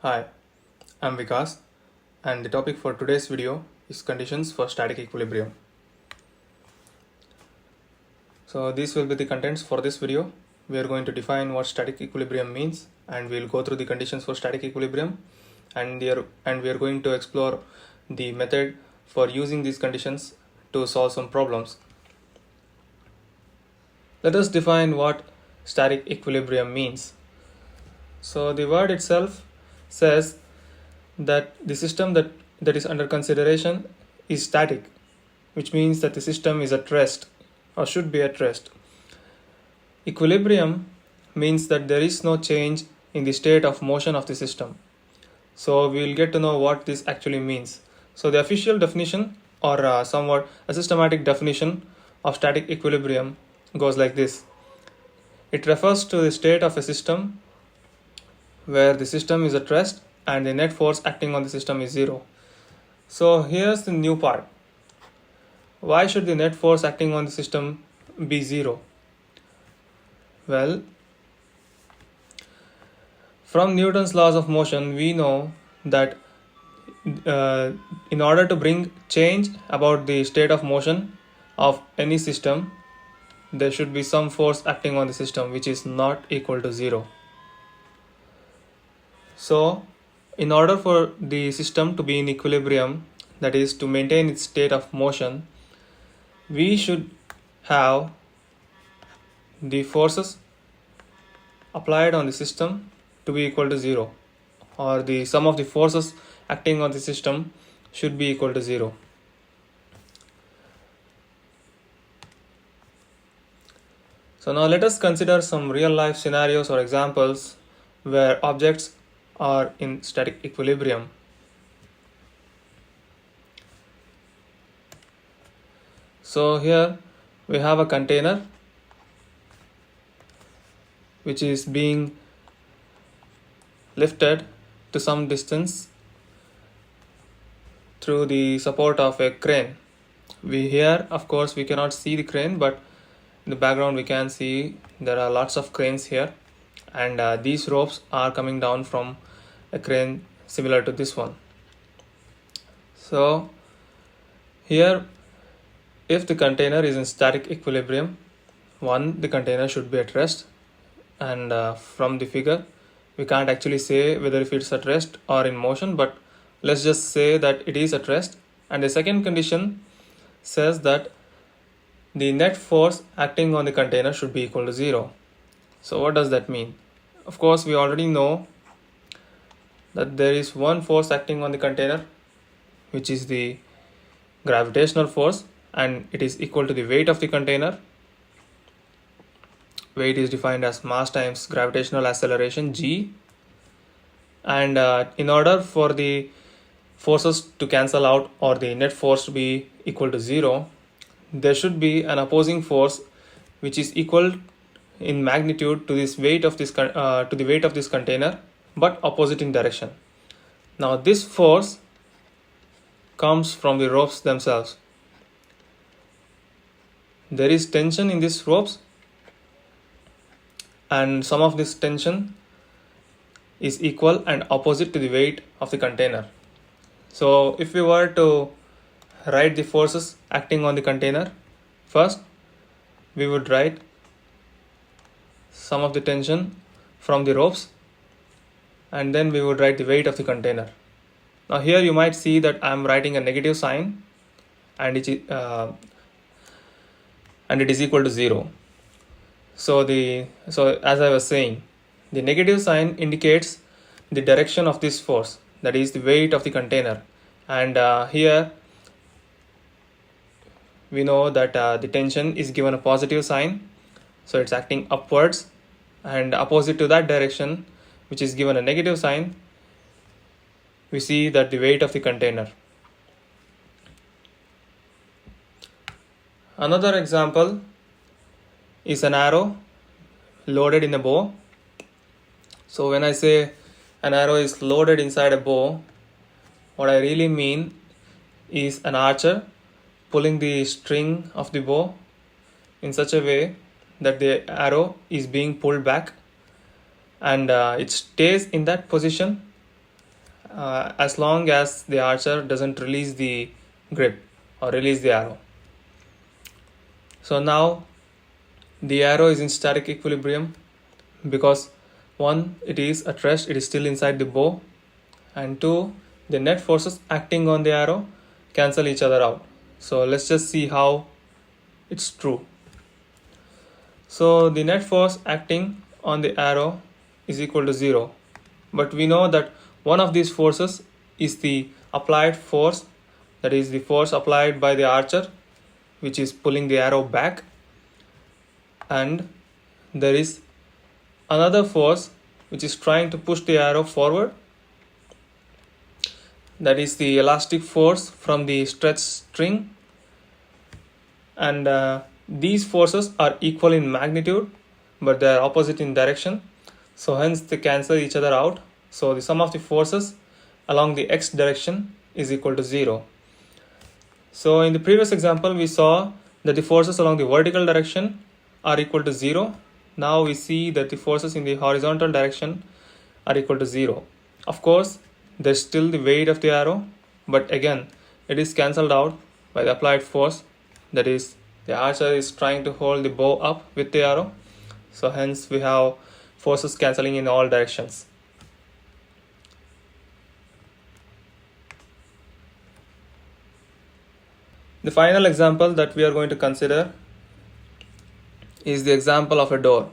Hi, I'm Vikas, and the topic for today's video is conditions for static equilibrium. So these will be the contents for this video. We are going to define what static equilibrium means, and we'll go through the conditions for static equilibrium, and we are going to explore the method for using these conditions to solve some problems. Let us define what static equilibrium means. So the word itself says that the system that is under consideration is static, which means that the system is at rest or should be at rest. Equilibrium means that there is no change in the state of motion of the system. So we will get to know what this actually means. So the official definition, or somewhat a systematic definition of static equilibrium, goes like this. It refers to the state of a system where the system is at rest and the net force acting on the system is zero. So here's the new part. Why should the net force acting on the system be zero? Well, from Newton's laws of motion, we know that in order to bring change about the state of motion of any system, there should be some force acting on the system which is not equal to zero. So, in order for the system to be in equilibrium, that is to maintain its state of motion, we should have the forces applied on the system to be equal to zero, or the sum of the forces acting on the system should be equal to zero. So now let us consider some real life scenarios or examples where objects are in static equilibrium. So here we have a container which is being lifted to some distance through the support of a crane. Here, of course, we cannot see the crane, but in the background we can see there are lots of cranes here, and these ropes are coming down from a crane similar to this one. So here, if the container is in static equilibrium, the container should be at rest, and from the figure we can't actually say whether if it's at rest or in motion, but let's just say that it is at rest. And the second condition says that the net force acting on the container should be equal to zero. So what does that mean? Of course, we already know that there is one force acting on the container, which is the gravitational force, and it is equal to the weight of the container. Weight is defined as mass times gravitational acceleration, g. And in order for the forces to cancel out or the net force to be equal to zero, there should be an opposing force which is equal in magnitude to this weight of this to the weight of this container, but opposite in direction. Now this force comes from the ropes themselves. There is tension in these ropes, and some of this tension is equal and opposite to the weight of the container. So if we were to write the forces acting on the container, first we would write sum of the tension from the ropes, and then we would write the weight of the container. Now here you might see that I am writing a negative sign, and it is equal to zero. So as I was saying, the negative sign indicates the direction of this force, that is the weight of the container, and here we know that the tension is given a positive sign, so it's acting upwards, and opposite to that direction, which is given a negative sign, we see that the weight of the container. Another example is an arrow loaded in a bow. So when I say an arrow is loaded inside a bow, what I really mean is an archer pulling the string of the bow in such a way that the arrow is being pulled back, and it stays in that position as long as the archer doesn't release the grip or release the arrow. So now the arrow is in static equilibrium because one, it is at rest, it is still inside the bow, and two, the net forces acting on the arrow cancel each other out. So let's just see how it's true. So the net force acting on the arrow is equal to 0, but we know that one of these forces is the applied force, that is the force applied by the archer, which is pulling the arrow back, and there is another force which is trying to push the arrow forward, that is the elastic force from the stretch string, and these forces are equal in magnitude but they are opposite in direction, so hence they cancel each other out. So the sum of the forces along the x direction is equal to 0. So in the previous example we saw that the forces along the vertical direction are equal to 0. Now we see that the forces in the horizontal direction are equal to 0. Of course, there's still the weight of the arrow, but again it is cancelled out by the applied force, that is the archer is trying to hold the bow up with the arrow, so hence we have forces cancelling in all directions. The final example that we are going to consider is the example of a door.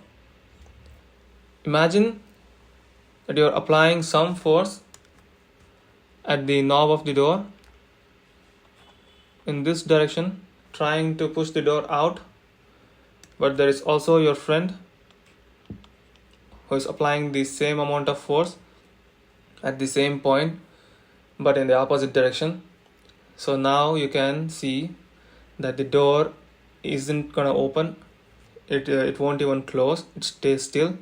Imagine that you are applying some force at the knob of the door in this direction, trying to push the door out, but there is also your friend who is applying the same amount of force at the same point but in the opposite direction. So now you can see that the door isn't gonna open, it won't even close, it stays still,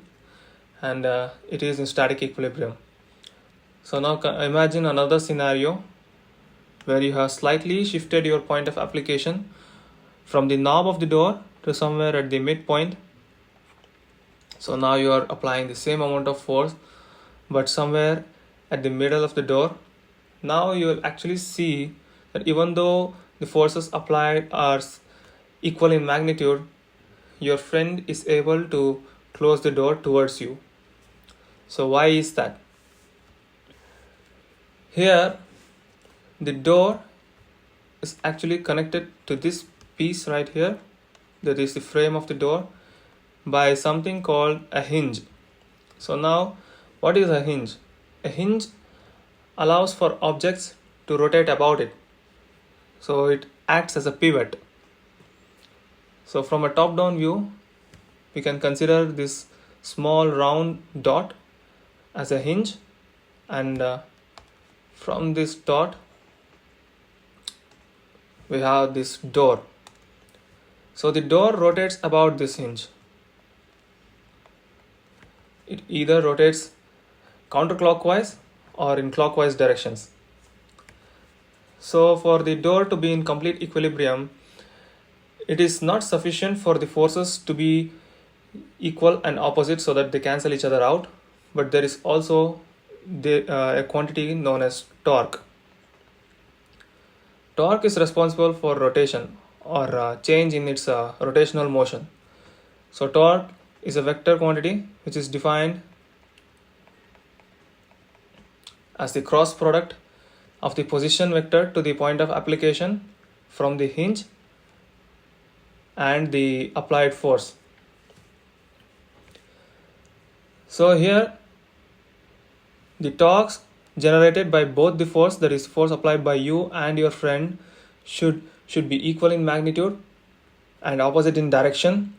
and it is in static equilibrium. So now imagine another scenario where you have slightly shifted your point of application from the knob of the door to somewhere at the midpoint. So now you are applying the same amount of force but somewhere at the middle of the door. Now you will actually see that even though the forces applied are equal in magnitude, your friend is able to close the door towards you. So why is that? Here the door is actually connected to this piece right here, that is the frame of the door, by something called a hinge. So now what is a hinge? A hinge allows for objects to rotate about it, so it acts as a pivot. So from a top down view we can consider this small round dot as a hinge, and from this dot we have this door. So the door rotates about this hinge. It either rotates counterclockwise or in clockwise directions. So for the door to be in complete equilibrium, it is not sufficient for the forces to be equal and opposite so that they cancel each other out, but there is also a quantity known as torque. Torque is responsible for rotation or change in its rotational motion. So torque is a vector quantity which is defined as the cross product of the position vector to the point of application from the hinge and the applied force. So here the torques generated by both the force, that is force applied by you and your friend, should be equal in magnitude and opposite in direction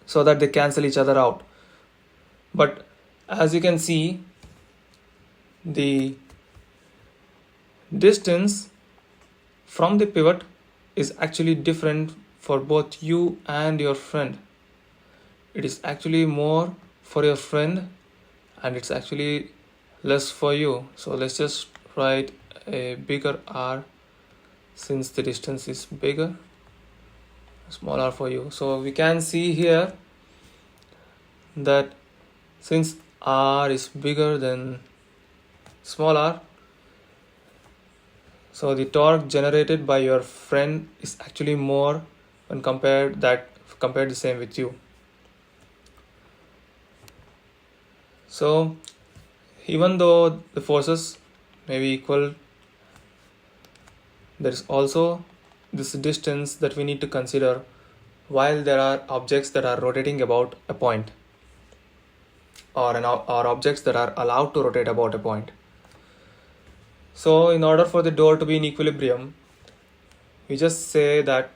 so that they cancel each other out. But as you can see, the distance from the pivot is actually different for both you and your friend. It is actually more for your friend and it's actually less for you. So let's just write a bigger R since the distance is bigger, small r for you. So we can see here that since R is bigger than small r, so the torque generated by your friend is actually more when compared the same with you. So even though the forces may be equal, there is also this distance that we need to consider while there are objects that are rotating about a point, or objects that are allowed to rotate about a point. So in order for the door to be in equilibrium, we just say that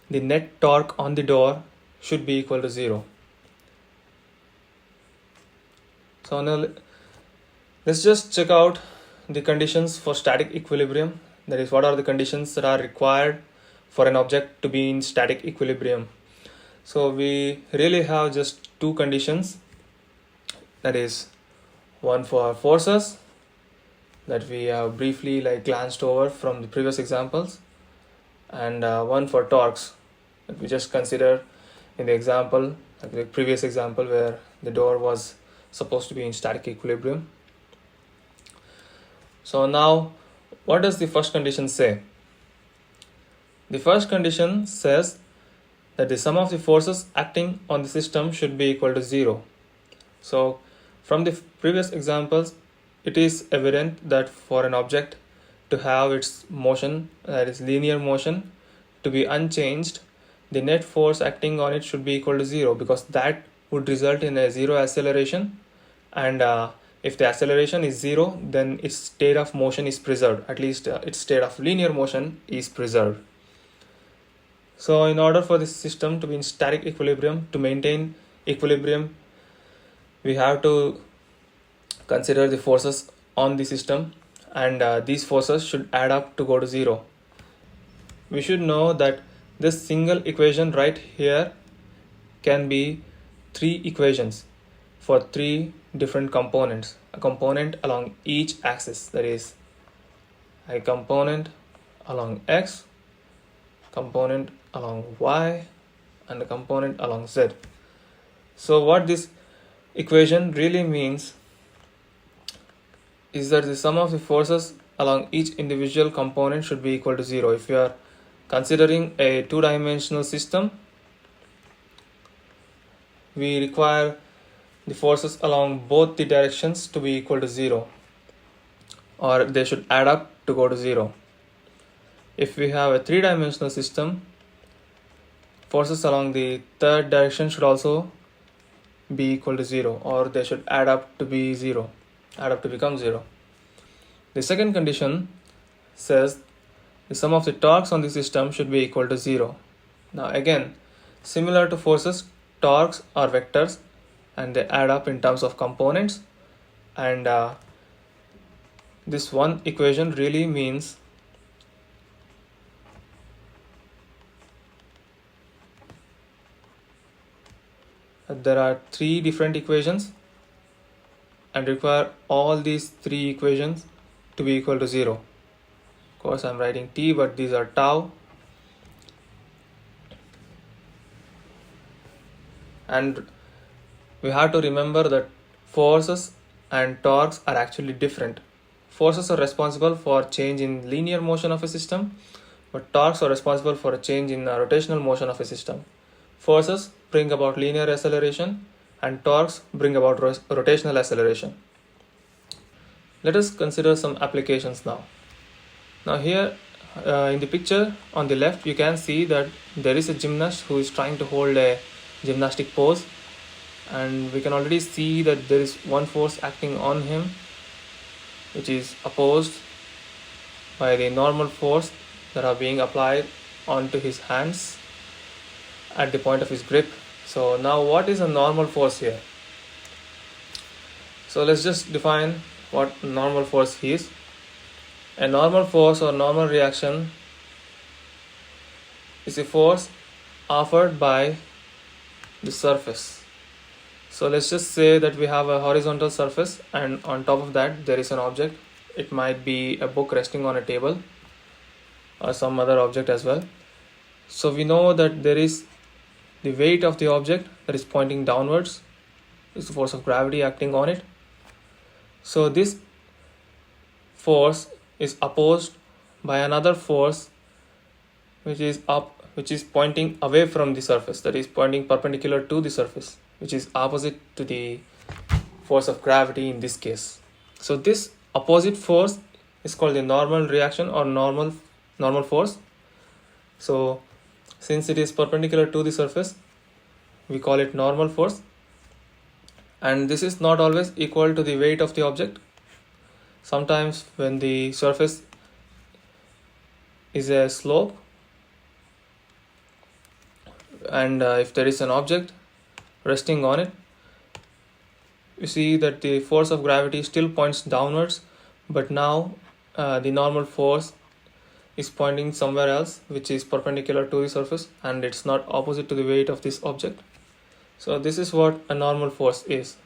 the net torque on the door should be equal to 0. So now let's just check out the conditions for static equilibrium. That is, what are the conditions that are required for an object to be in static equilibrium. So we really have just two conditions. That is, one for forces that we have briefly glanced over from the previous examples, and one for torques that we just considered in the example, like the previous example where the door was supposed to be in static equilibrium. So now, what does the first condition say? The first condition says that the sum of the forces acting on the system should be equal to 0. So from the previous examples, it is evident that for an object to have its motion, that is linear motion, to be unchanged, the net force acting on it should be equal to 0, because that would result in a 0 acceleration, and if the acceleration is 0, then its state of motion is preserved, at least its state of linear motion is preserved. So in order for this system to be in static equilibrium, to maintain equilibrium, we have to consider the forces on the system, and these forces should add up to go to 0. We should know that this single equation right here can be 3 equations for 3 different components, a component along each axis, that is a component along x, component along y, and a component along z. So what this equation really means is that the sum of the forces along each individual component should be equal to 0. If you are considering a 2-dimensional system, we require the forces along both the directions to be equal to 0, or they should add up to go to 0. If we have a 3-dimensional system, forces along the third direction should also be equal to 0, or they should add up to become 0. The second condition says the sum of the torques on the system should be equal to 0. Now again, similar to forces, torques are vectors and they add up in terms of components, and this one equation really means that there are 3 different equations and require all these 3 equations to be equal to 0. Of course, I'm writing t, but these are tau. And we have to remember that forces and torques are actually different. Forces are responsible for change in linear motion of a system, but torques are responsible for a change in rotational motion of a system. Forces bring about linear acceleration and torques bring about rotational acceleration. Let us consider some applications now. Now here in the picture on the left, you can see that there is a gymnast who is trying to hold a gymnastic pose, and we can already see that there is one force acting on him which is opposed by the normal force that are being applied onto his hands at the point of his grip. So now what is a normal force here? So let's just define what normal force is. A normal force or normal reaction is a force offered by the surface. So let's just say that we have a horizontal surface, and on top of that there is an object. It might be a book resting on a table or some other object as well. So we know that there is the weight of the object that is pointing downwards. It's the force of gravity acting on it. So this force is opposed by another force which is pointing away from the surface, that is pointing perpendicular to the surface, which is opposite to the force of gravity in this case. So this opposite force is called the normal reaction or normal force. So since it is perpendicular to the surface, we call it normal force, and this is not always equal to the weight of the object. Sometimes when the surface is a slope, and if there is an object resting on it, you see that the force of gravity still points downwards, but now the normal force is pointing somewhere else, which is perpendicular to the surface, and it's not opposite to the weight of this object. So this is what a normal force is.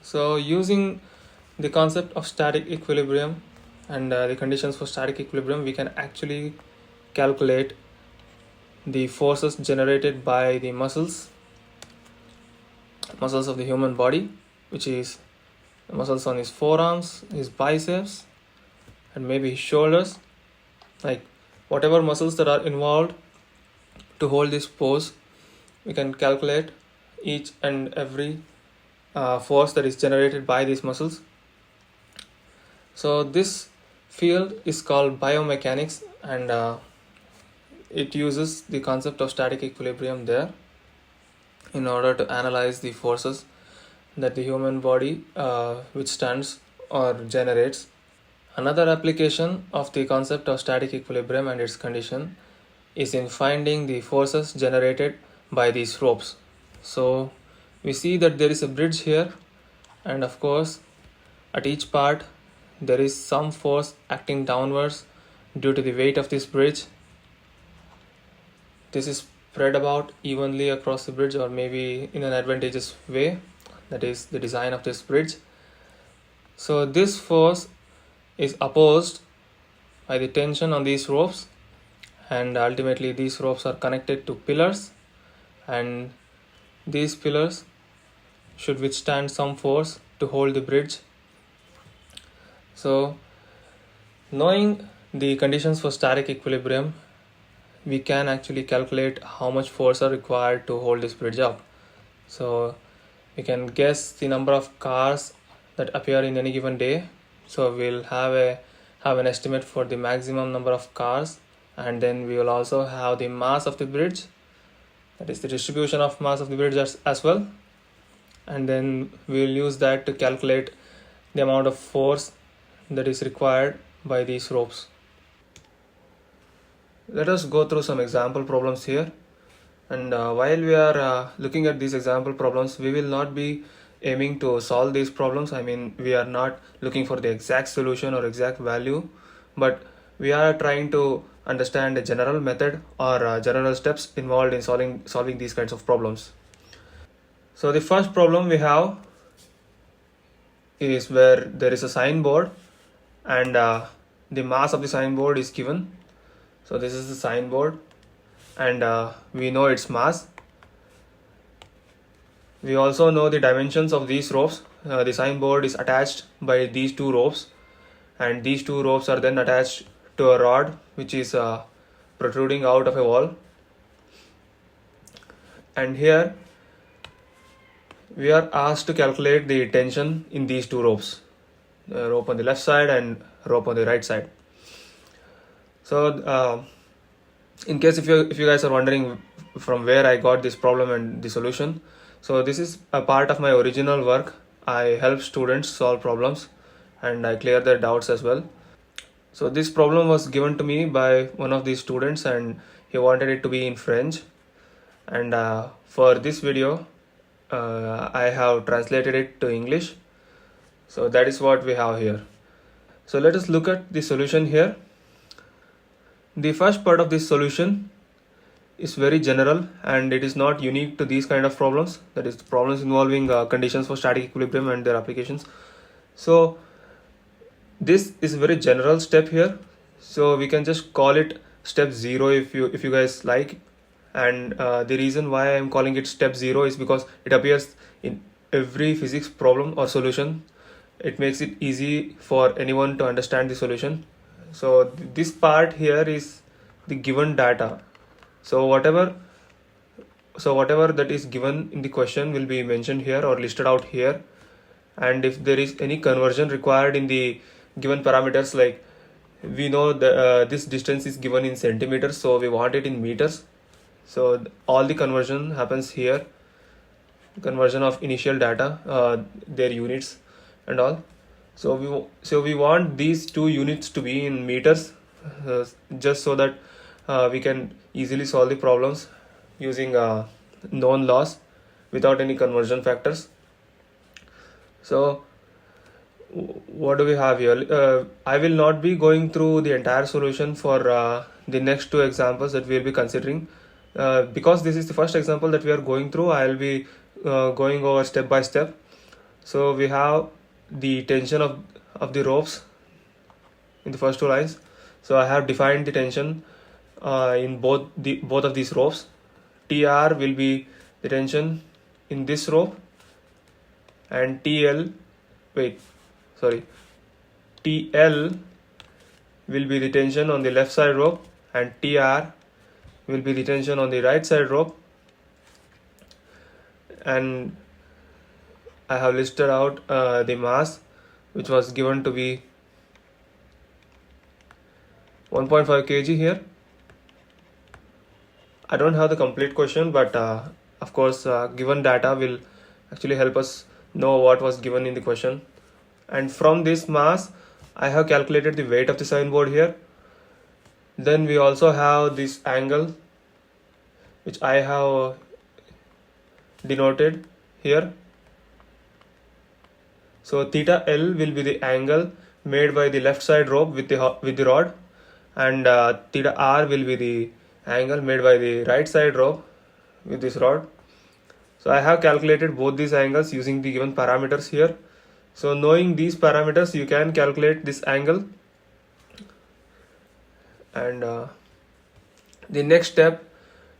So using the concept of static equilibrium and the conditions for static equilibrium, we can actually calculate the forces generated by the muscles of the human body, which is the muscles on his forearms, his biceps, and maybe his shoulders. Like whatever muscles that are involved to hold this pose, we can calculate each and every force that is generated by these muscles. So this field is called biomechanics, and it uses the concept of static equilibrium there in order to analyze the forces that the human body withstands or generates. Another application of the concept of static equilibrium and its condition is in finding the forces generated by these ropes. So we see that there is a bridge here, and of course at each part there is some force acting downwards due to the weight of this bridge. This is spread about evenly across the bridge, or maybe in an advantageous way. That is the design of this bridge. So this force is opposed by the tension on these ropes, and ultimately these ropes are connected to pillars, and these pillars should withstand some force to hold the bridge. So knowing the conditions for static equilibrium, we can actually calculate how much force are required to hold this bridge up. So we can guess the number of cars that appear in any given day. So we'll have an estimate for the maximum number of cars, and then we will also have the mass of the bridge, that is the distribution of mass of the bridge as well, and then we'll use that to calculate the amount of force that is required by these ropes. Let us go through some example problems here, and while we are looking at these example problems, we will not be aiming to solve these problems. I mean, we are not looking for the exact solution or exact value, but we are trying to understand a general method or general steps involved in solving these kinds of problems. So the first problem we have is where there is a signboard, and the mass of the signboard is given. So this is the signboard, and we know its mass. We also know the dimensions of these ropes. The signboard is attached by these two ropes, and these two ropes are then attached to a rod which is protruding out of a wall. And here we are asked to calculate the tension in these two ropes, the rope on the left side and rope on the right side. So in case if you guys are wondering from where I got this problem and the solution, so this is a part of my original work. I help students solve problems, and I clear their doubts as well. So this problem was given to me by one of these students, and he wanted it to be in French, and for this video I have translated it to English. So that is what we have here. So let us look at the solution here. The first part of this solution is very general, and it is not unique to these kind of problems, that is problems involving conditions for static equilibrium and their applications. So this is a very general step here, so we can just call it step 0 if you guys like. And the reason why I'm calling it step 0 is because it appears in every physics problem or solution. It makes it easy for anyone to understand the solution. So this part here is the given data. So whatever that is given in the question will be mentioned here or listed out here. And if there is any conversion required in the given parameters, like we know that this distance is given in centimeters, so we want it in meters. So all the conversion happens here, conversion of initial data, their units and all. So we want these two units to be in meters, just so that we can easily solve the problems using known laws without any conversion factors. So what do we have here? I will not be going through the entire solution for the next two examples that we will be considering. Because this is the first example that we are going through, I will be going over step by step. So we have the tension of the ropes in the first two lines. So I have defined the tension in both of these ropes. TR will be the tension in this rope, and TL will be the tension on the left side rope, and TR will be the tension on the right side rope. And I have listed out the mass, which was given to be 1.5 kg here. I don't have the complete question, but of course given data will actually help us know what was given in the question. And from this mass, I have calculated the weight of the signboard here. Then we also have this angle, which I have denoted here. So theta L will be the angle made by the left side rope with the rod, and theta R will be the angle made by the right side rope with this rod. So I have calculated both these angles using the given parameters here. So knowing these parameters, you can calculate this angle. And the next step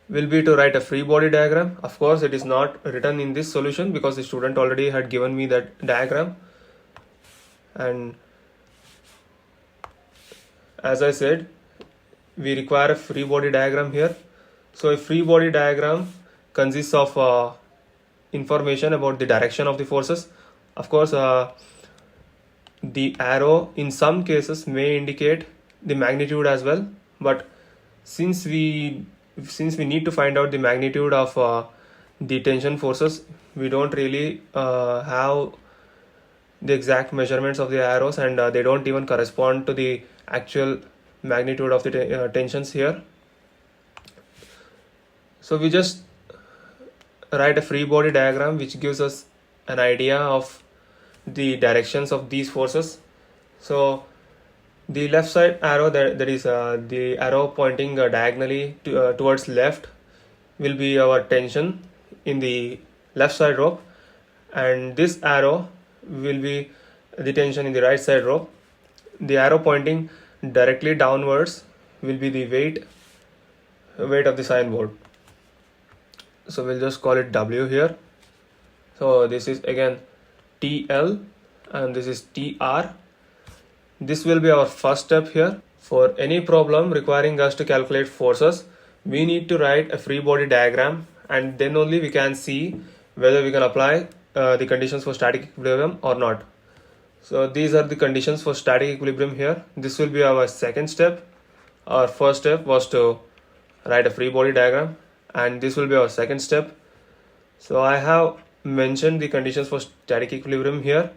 will be to write a free body diagram. Of course, it is not written in this solution because the student already had given me that diagram. And as I said, we require a free body diagram here. So a free body diagram consists of information about the direction of the forces. Of course, the arrow in some cases may indicate the magnitude as well, but since we need to find out the magnitude of the tension forces, we don't really have the exact measurements of the arrows, and they don't even correspond to the actual magnitude of the tensions here. So we just write a free body diagram which gives us an idea of the directions of these forces. So the left side arrow, that is the arrow pointing diagonally towards left, will be our tension in the left side rope, and this arrow will be the tension in the right side rope. The arrow pointing directly downwards will be the weight of the signboard. So we'll just call it W here. So this is again TL and this is TR. This will be our first step here. For any problem requiring us to calculate forces, we need to write a free body diagram, and then only we can see whether we can apply the conditions for static equilibrium or not. So these are the conditions for static equilibrium here. This will be our second step. Our first step was to write a free body diagram, and this will be our second step. So I have mentioned the conditions for static equilibrium here.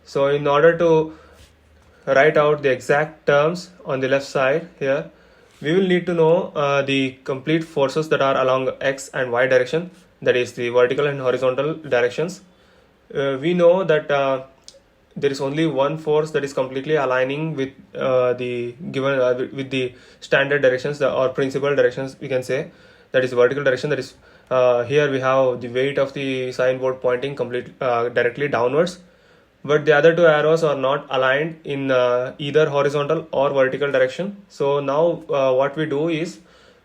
So in order to write out the exact terms on the left side here, we will need to know the complete forces that are along x and y direction, that is the vertical and horizontal directions. We know that there is only one force that is completely aligning with the given with the standard directions or principal directions, we can say, that is vertical direction. That is here we have the weight of the signboard pointing directly downwards, but the other two arrows are not aligned in either horizontal or vertical direction. So now what we do is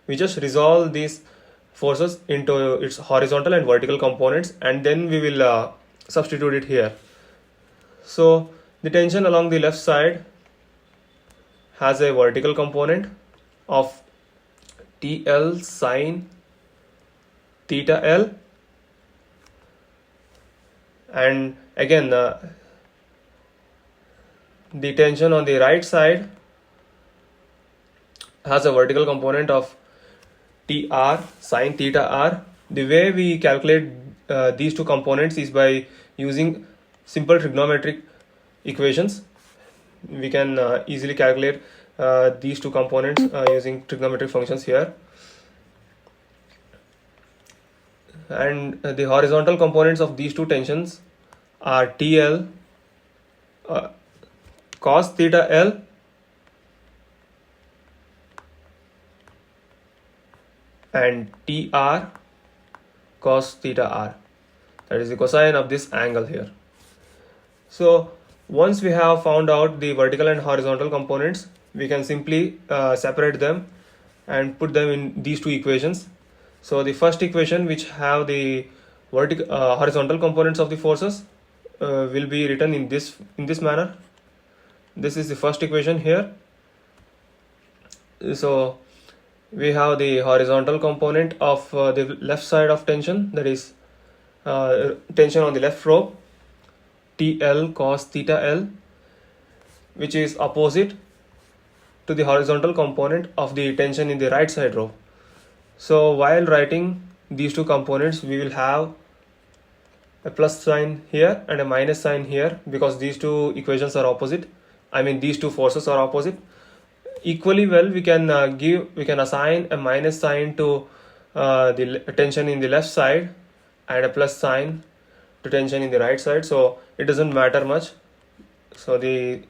we just resolve these forces into its horizontal and vertical components, and then we will substitute it here. So the tension along the left side has a vertical component of TL sine theta L, and again the tension on the right side has a vertical component of TR sine theta R. The way we calculate these two components is by using simple trigonometric equations. We can easily calculate these two components using trigonometric functions here. And the horizontal components of these two tensions are TL cos theta L and TR cos theta R. That is the cosine of this angle here. So once we have found out the vertical and horizontal components, we can simply separate them and put them in these two equations. So the first equation, which have the horizontal components of the forces, will be written in this manner. This is the first equation here. So we have the horizontal component of the left side of tension, that is tension on the left rope, TL cos theta L, which is opposite to the horizontal component of the tension in the right side rope. So while writing these two components, we will have a plus sign here and a minus sign here, because these two equations are opposite. I mean, these two forces are opposite. Equally well, we can assign a minus sign to the tension in the left side and a plus sign to tension in the right side. So it doesn't matter much. So the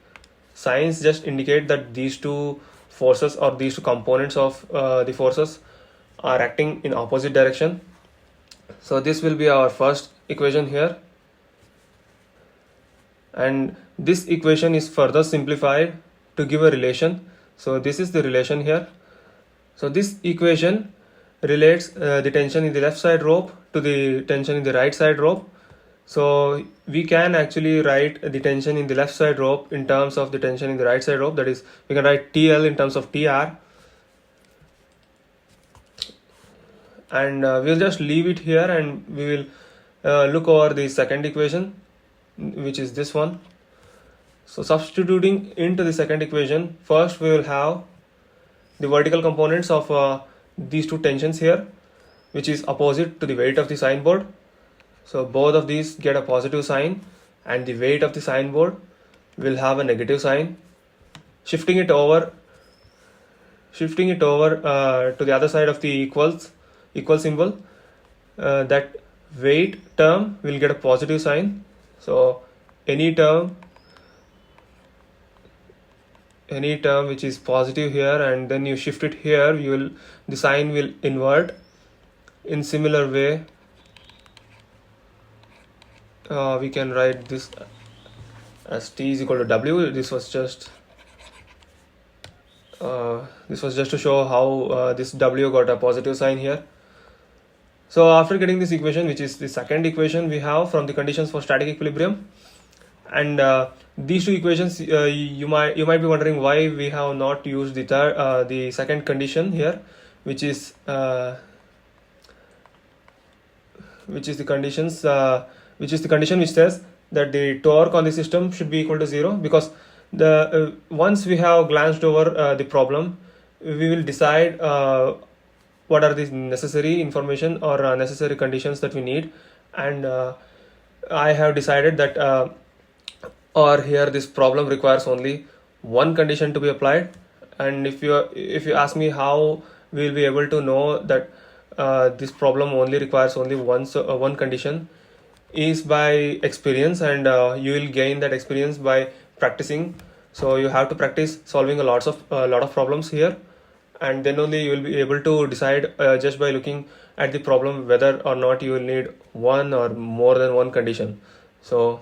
signs just indicate that these two forces or these two components of the forces are acting in opposite direction. So this will be our first equation here, and this equation is further simplified to give a relation. So this is the relation here. So this equation relates the tension in the left side rope to the tension in the right side rope. So we can actually write the tension in the left side rope in terms of the tension in the right side rope. That is, we can write TL in terms of TR, and we'll just leave it here, and we will look over the second equation, which is this one. So substituting into the second equation, first we will have the vertical components of these two tensions here, which is opposite to the weight of the sign board. So both of these get a positive sign, and the weight of the sign board will have a negative sign. Shifting it over to the other side of the equal symbol, that weight term will get a positive sign. So any term which is positive here, and then you shift it here, the sign will invert. In similar way, we can write this as T is equal to W. This was just to show how this W got a positive sign here. So after getting this equation, which is the second equation we have from the conditions for static equilibrium, and these two equations, you might be wondering why we have not used the second condition here, which is the condition which says that the torque on the system should be equal to 0, because once we have glanced over the problem, we will decide what are the necessary information or necessary conditions that we need. And I have decided that or here this problem requires only one condition to be applied. And if you ask me how we will be able to know that this problem only requires only one condition, is by experience, and you will gain that experience by practicing. So you have to practice solving a lot of problems here, and then only you will be able to decide just by looking at the problem whether or not you will need one or more than one condition. So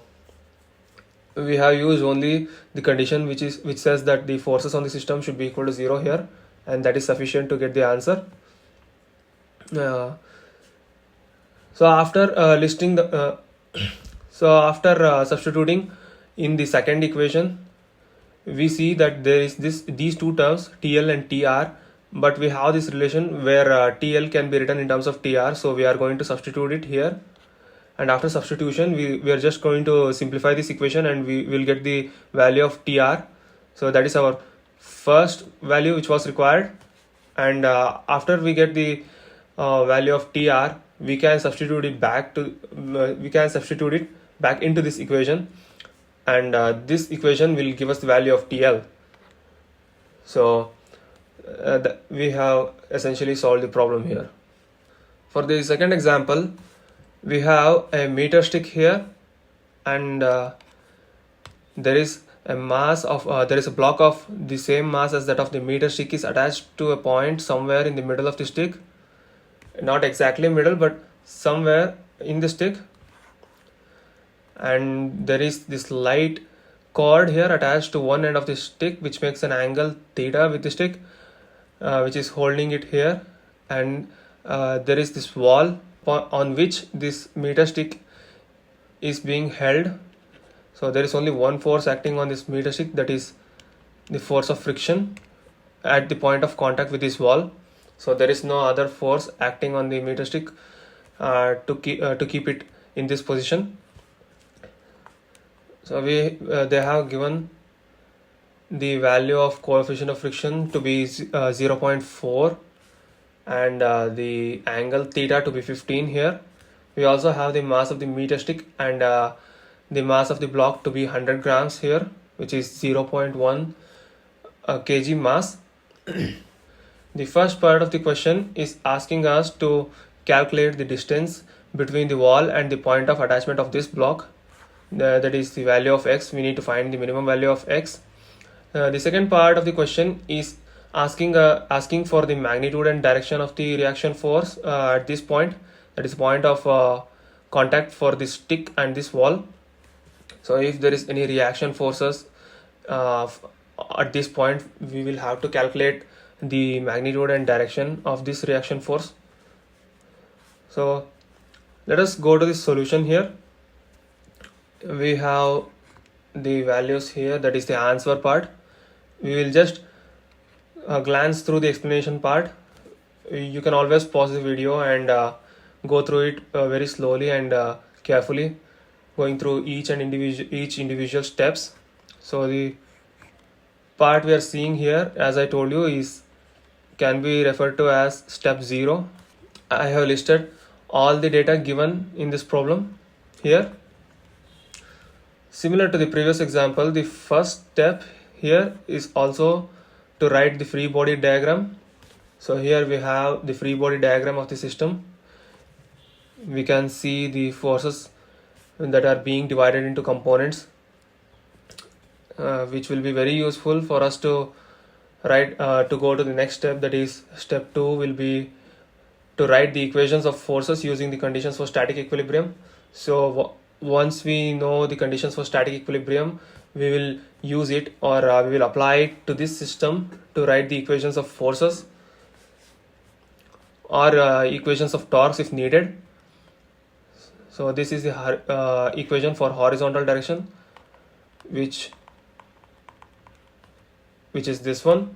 we have used only the condition which says that the forces on the system should be equal to 0 here, and that is sufficient to get the answer. So after listing the So after substituting in the second equation, we see that there is these two terms TL and TR, but we have this relation where TL can be written in terms of TR, so we are going to substitute it here. And after substitution, we are just going to simplify this equation and we will get the value of TR. So that is our first value which was required. And after we get the value of TR, we can substitute it back into this equation, and this equation will give us the value of TL. So we have essentially solved the problem here. For the second example, we have a meter stick here, and there is a block of the same mass as that of the meter stick is attached to a point somewhere in the middle of the stick, not exactly middle but somewhere in the stick. And there is this light cord here attached to one end of the stick, which makes an angle theta with the stick, which is holding it here. And there is this wall on which this meter stick is being held. So there is only one force acting on this meter stick, that is the force of friction at the point of contact with this wall. So there is no other force acting on the meter stick to keep it in this position. So they have given the value of coefficient of friction to be 0.4 and the angle theta to be 15 here. We also have the mass of the meter stick and the mass of the block to be 100 grams here, which is 0.1 kg mass. The first part of the question is asking us to calculate the distance between the wall and the point of attachment of this block. That is the value of x. We need to find the minimum value of x. The second part of the question is asking for the magnitude and direction of the reaction force at this point, that is point of contact for this stick and this wall. So if there is any reaction forces at this point, we will have to calculate the magnitude and direction of this reaction force. So let us go to the solution here. We have the values here, that is the answer part. We will just glance through the explanation part. You can always pause the video and go through it very slowly and carefully, going through each individual steps. So the part we are seeing here, as I told you, can be referred to as step 0. I have listed all the data given in this problem here. Similar to the previous example, the first step here is also to write the free body diagram. So here we have the free body diagram of the system. We can see the forces that are being divided into components, which will be very useful for us to write to go to the next step, that is step 2 will be to write the equations of forces using the conditions for static equilibrium. So once we know the conditions for static equilibrium, we will use it, or we will apply it to this system to write the equations of forces or equations of torques if needed. So this is the equation for horizontal direction, which is this one,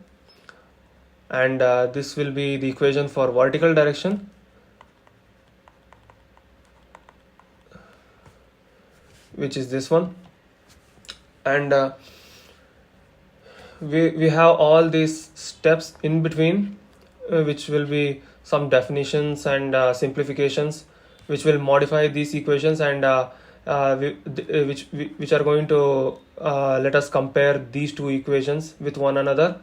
and this will be the equation for vertical direction, which is this one. And we have all these steps in between, which will be some definitions and simplifications, which will modify these equations and which are going to let us compare these two equations with one another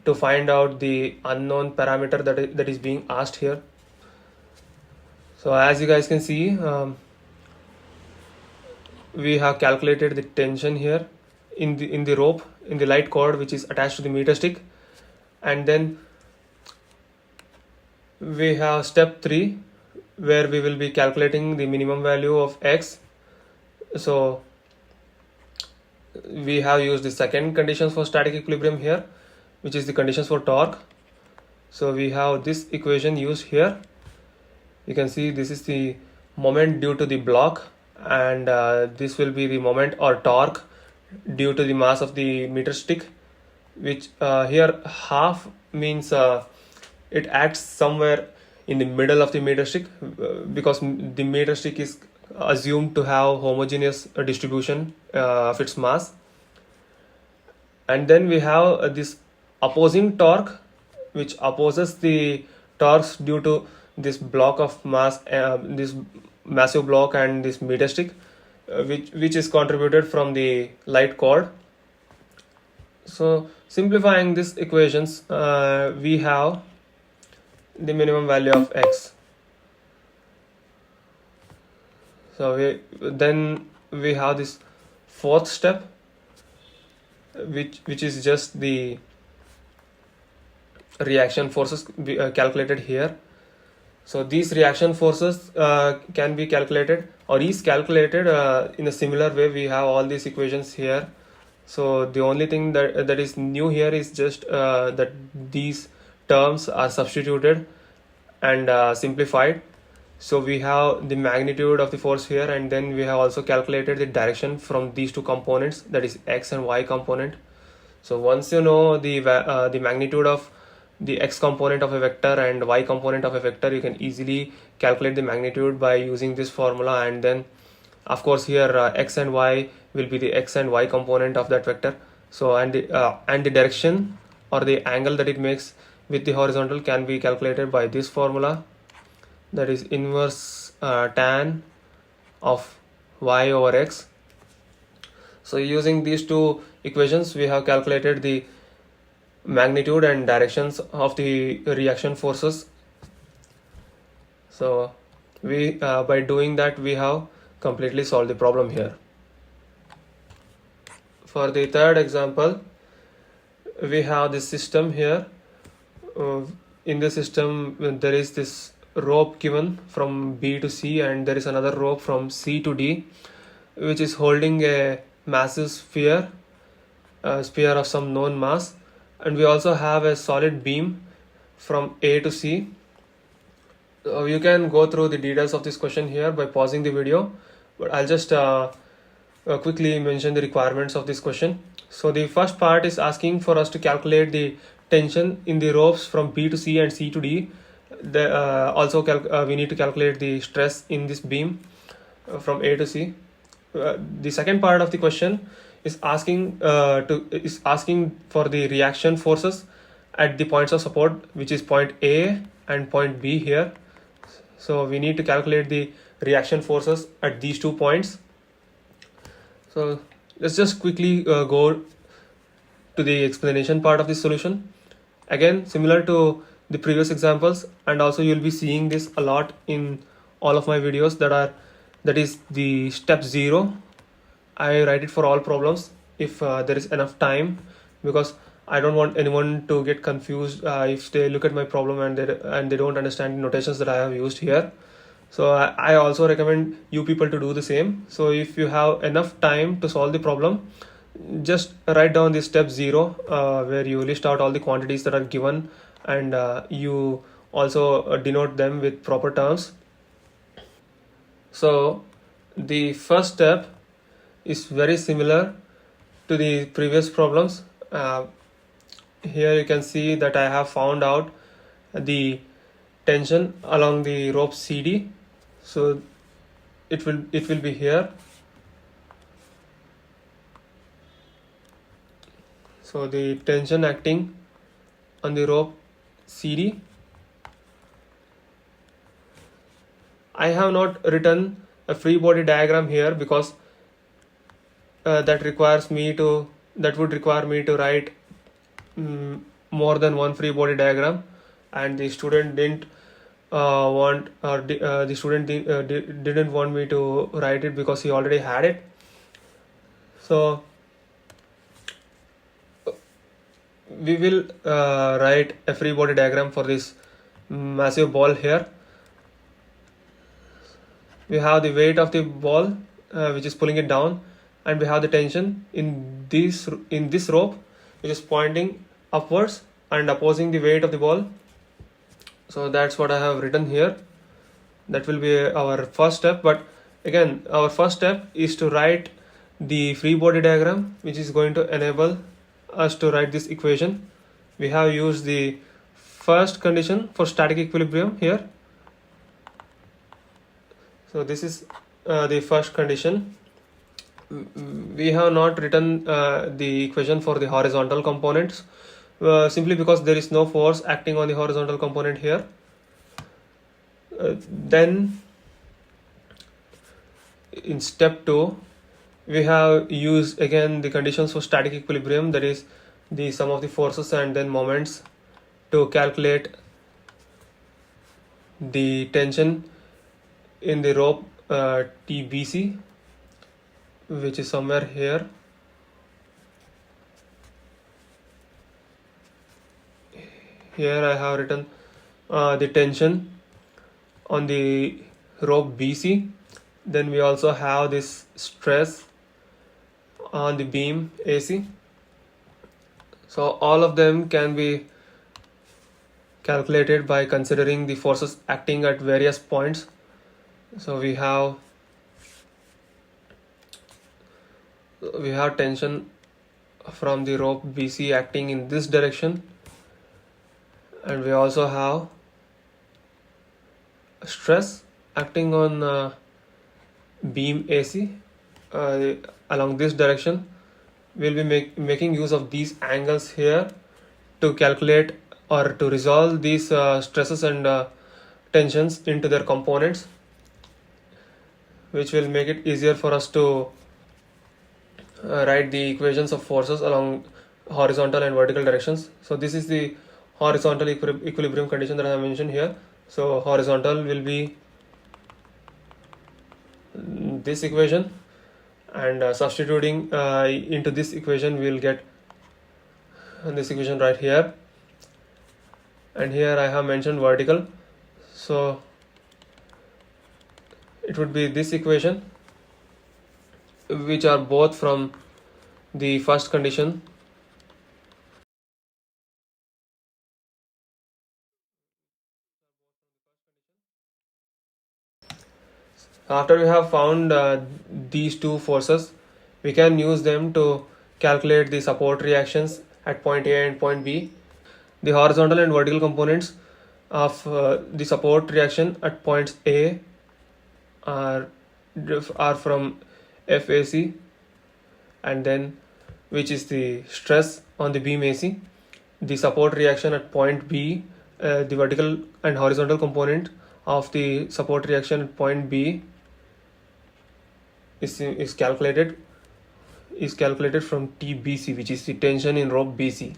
to find out the unknown parameter that is being asked here. So as you guys can see, we have calculated the tension here in the rope, in the light cord which is attached to the meter stick. And then we have step 3, where we will be calculating the minimum value of x. So we have used the second conditions for static equilibrium here, which is the conditions for torque. So we have this equation used here. You can see this is the moment due to the block, and this will be the moment or torque due to the mass of the meter stick, which here half means it acts somewhere in the middle of the meter stick, because the meter stick is assumed to have homogeneous distribution of its mass. And then we have this opposing torque, which opposes the torques due to this block of mass, this massive block and this meter stick, which is contributed from the light cord. So simplifying these equations, we have the minimum value of x. So then we have this fourth step, which is just the reaction forces calculated here. So these reaction forces can be calculated or is calculated in a similar way. We have all these equations here. So the only thing that is new here is just that these terms are substituted and simplified. So we have the magnitude of the force here, and then we have also calculated the direction from these two components, that is x and y component. So once you know the magnitude of the x component of a vector and y component of a vector, you can easily calculate the magnitude by using this formula. And then of course here x and y will be the x and y component of that vector. So and the direction or the angle that it makes with the horizontal can be calculated by this formula, that is inverse tan of y over x. So using these two equations, we have calculated the magnitude and directions of the reaction forces. So we by doing that, we have completely solved the problem here. For the third example, we have this system here. In the system, there is this rope given from B to C, and there is another rope from C to D, which is holding a massive sphere, a sphere of some known mass. And we also have a solid beam from A to C. You can go through the details of this question here by pausing the video, but I'll just quickly mention the requirements of this question. So the first part is asking for us to calculate the tension in the ropes from B to C and C to D. We need to calculate the stress in this beam from A to C. The second part of the question is asking for the reaction forces at the points of support, which is point A and point B here. So we need to calculate the reaction forces at these 2 points. So let's just quickly go to the explanation part of this solution. Again, similar to the previous examples, and also you'll be seeing this a lot in all of my videos, that is the step 0. I write it for all problems if there is enough time, because I don't want anyone to get confused if they look at my problem and they don't understand the notations that I have used here. So I also recommend you people to do the same. So if you have enough time to solve the problem, just write down the step 0 where you list out all the quantities that are given, and you also denote them with proper terms. So the first step is very similar to the previous problems. Here you can see that I have found out the tension along the rope CD. So it will be here. So the tension acting on the rope CD. I have not written a free body diagram here because that would require me to write more than one free body diagram, and the student didn't didn't want me to write it because he already had it. So we will write a free body diagram for this massive ball here. We have the weight of the ball which is pulling it down, and we have the tension in this rope which is pointing upwards and opposing the weight of the ball. So that's what I have written here. That will be our first step. But again, our first step is to write the free body diagram, which is going to enable us to write this equation. We have used the first condition for static equilibrium here. So this is the first condition. We have not written the equation for the horizontal components simply because there is no force acting on the horizontal component here. Then in step 2, we have used again the conditions for static equilibrium, that is the sum of the forces and then moments, to calculate the tension in the rope TBC, which is somewhere here. Here I have written the tension on the rope BC. Then we also have this stress on the beam AC. So all of them can be calculated by considering the forces acting at various points. So we have tension from the rope BC acting in this direction, and we also have stress acting on beam AC along this direction. We'll be making use of these angles here to calculate or to resolve these stresses and tensions into their components, which will make it easier for us to write the equations of forces along horizontal and vertical directions. So this is the horizontal equilibrium condition that I have mentioned here. So horizontal will be this equation, and substituting into this equation we will get this equation right here, and here I have mentioned vertical, so it would be this equation, which are both from the first condition. After we have found these two forces, we can use them to calculate the support reactions at point A and point B. The horizontal and vertical components of the support reaction at points A are from FAC, and then which is the stress on the beam AC. The support reaction at point B, the vertical and horizontal component of the support reaction at point B is calculated from TBC, which is the tension in rope BC.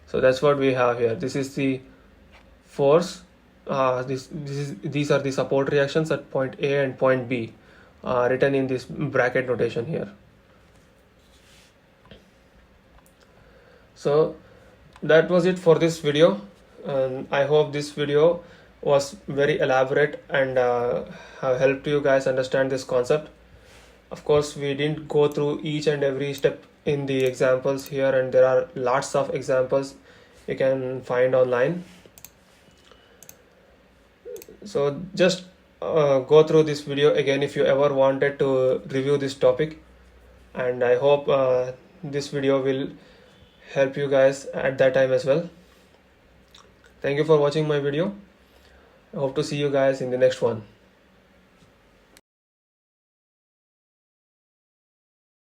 So that's what we have here. This is the force. These are the support reactions at point A and point B, written in this bracket notation here. So that was it for this video, and I hope this video was very elaborate and have helped you guys understand this concept. Of course, we didn't go through each and every step in the examples here, and there are lots of examples you can find online. So just go through this video again if you ever wanted to review this topic, and I hope this video will help you guys at that time as well. Thank you for watching my video. I hope to see you guys in the next one.